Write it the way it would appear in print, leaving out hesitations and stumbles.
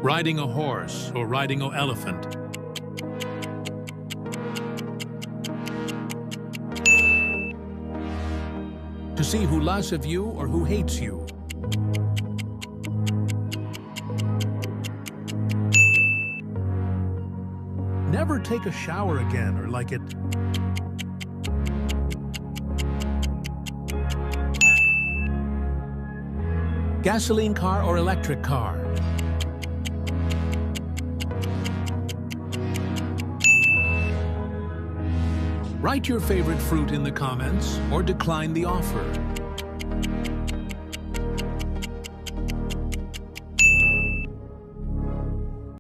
Riding a horse or riding an elephant. To see who laughs at you or who hates you. Never take a shower again or like it. Gasoline car or electric car. Write your favorite fruit in the comments or decline the offer.